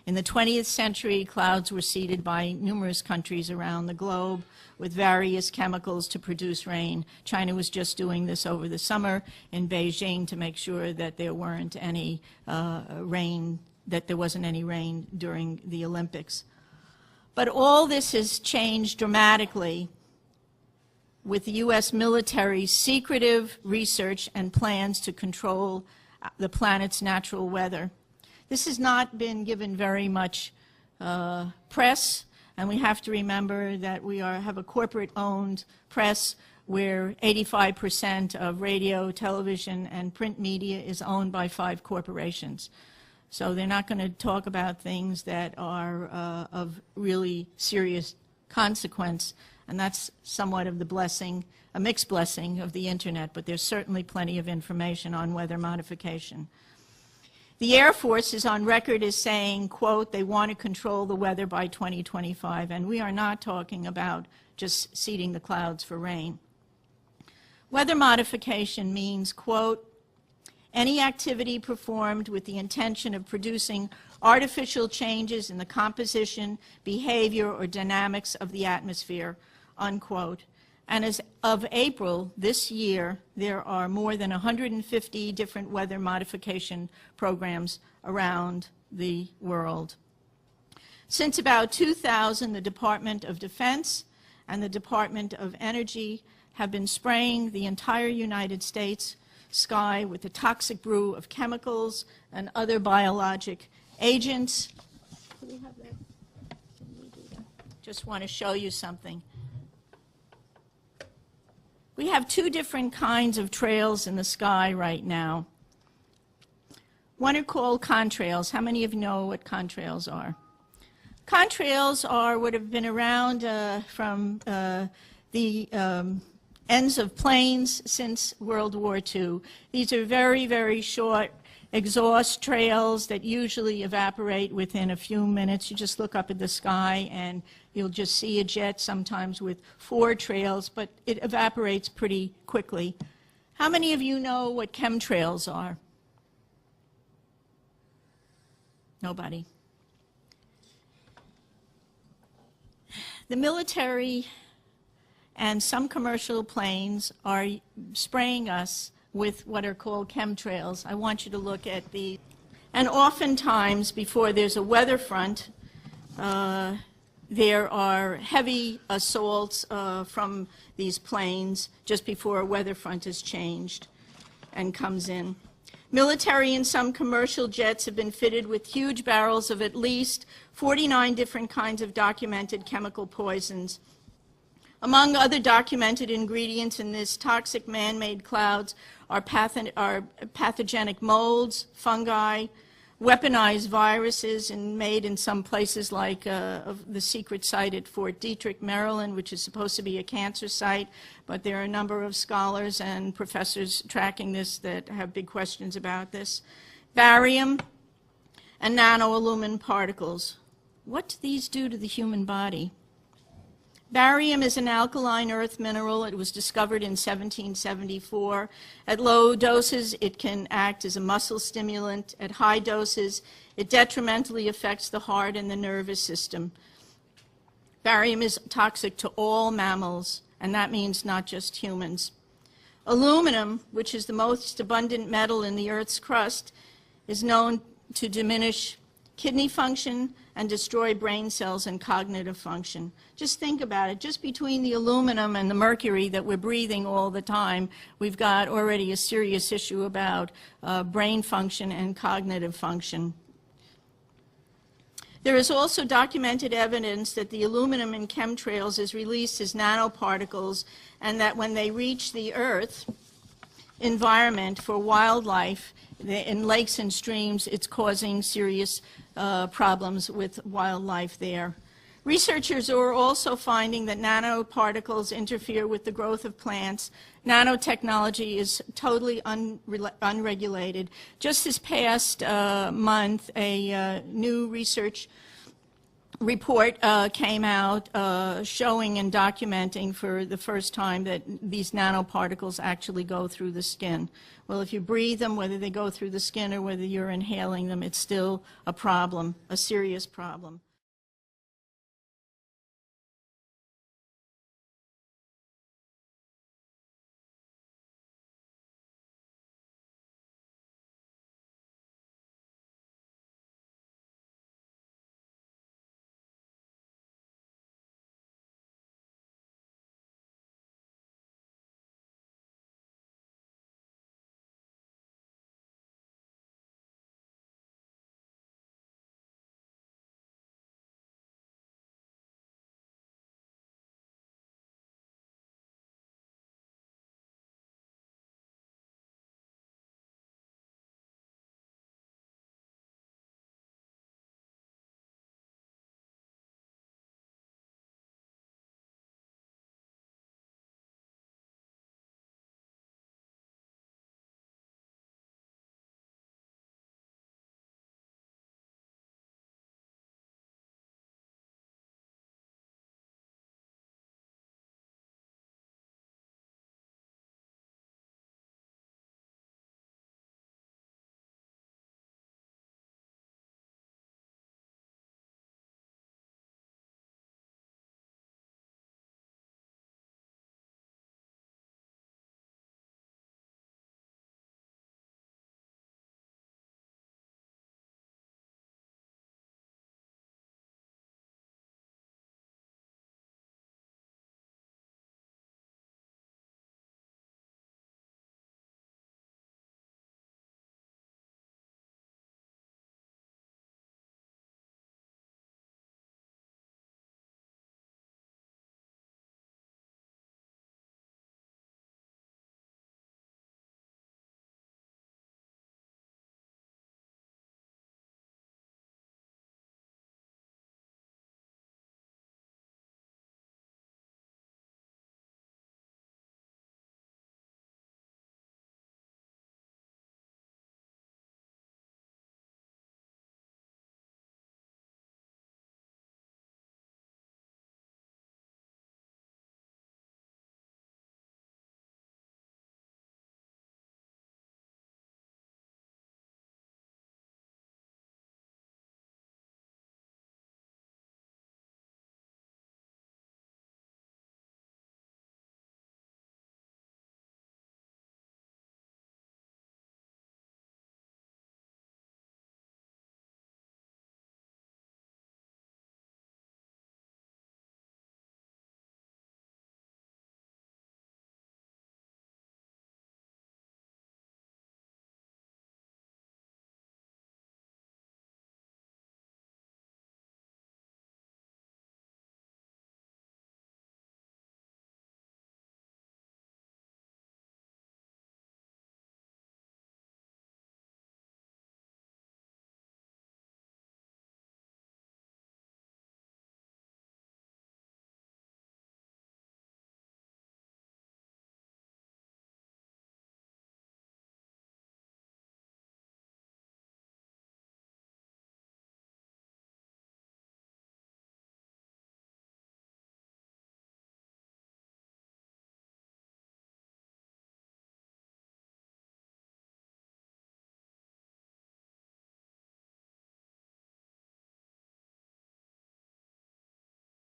In the 20th century, clouds were seeded by numerous countries around the globe with various chemicals to produce rain. China was just doing this over the summer in Beijing to make sure that there weren't any rain, that there wasn't any rain during the Olympics. But all this has changed dramatically with the U.S. military's secretive research and plans to control the planet's natural weather. This has not been given very much press, and we have to remember that we have a corporate-owned press where 85% of radio, television, and print media is owned by 5 corporations. So they're not going to talk about things that are of really serious consequence, and that's somewhat of the blessing, a mixed blessing of the Internet, but there's certainly plenty of information on weather modification. The Air Force is on record as saying, quote, they want to control the weather by 2025, and we are not talking about just seeding the clouds for rain. Weather modification means, quote, any activity performed with the intention of producing artificial changes in the composition, behavior, or dynamics of the atmosphere, unquote. And as of April this year, there are more than 150 different weather modification programs around the world. Since about 2000, the Department of Defense and the Department of Energy have been spraying the entire United States sky with a toxic brew of chemicals and other biologic agents. Do we have that? Can we do that? Just want to show you something. We have 2 different kinds of trails in the sky right now. One are called contrails. How many of you know what contrails are? Contrails are what have been around from the ends of planes since World War II. These are very, very short exhaust trails that usually evaporate within a few minutes. You just look up at the sky and you'll just see a jet, sometimes with 4 trails, but it evaporates pretty quickly. How many of you know what chemtrails are? Nobody. The military and some commercial planes are spraying us with what are called chemtrails. I want you to look at these. And oftentimes, before there's a weather front, there are heavy assaults from these planes just before a weather front is changed and comes in. Military and some commercial jets have been fitted with huge barrels of at least 49 different kinds of documented chemical poisons. Among other documented ingredients in this toxic man-made clouds are pathogenic molds, fungi, weaponized viruses, and made in some places like the secret site at Fort Detrick, Maryland, which is supposed to be a cancer site, but there are a number of scholars and professors tracking this that have big questions about this. Barium and nanoaluminum particles. What do these do to the human body? Barium is an alkaline earth mineral. It was discovered in 1774. At low doses, it can act as a muscle stimulant. At high doses, it detrimentally affects the heart and the nervous system. Barium is toxic to all mammals, and that means not just humans. Aluminum, which is the most abundant metal in the Earth's crust, is known to diminish kidney function and destroy brain cells and cognitive function. Just think about it. Just between the aluminum and the mercury that we're breathing all the time, we've got already a serious issue about brain function and cognitive function. There is also documented evidence that the aluminum in chemtrails is released as nanoparticles, and that when they reach the Earth environment for wildlife, in lakes and streams, it's causing serious problems with wildlife there. Researchers are also finding that nanoparticles interfere with the growth of plants. Nanotechnology is totally unregulated. Just this past month, a new research report came out showing and documenting for the first time that these nanoparticles actually go through the skin. Well, if you breathe them, whether they go through the skin or whether you're inhaling them, it's still a problem, a serious problem.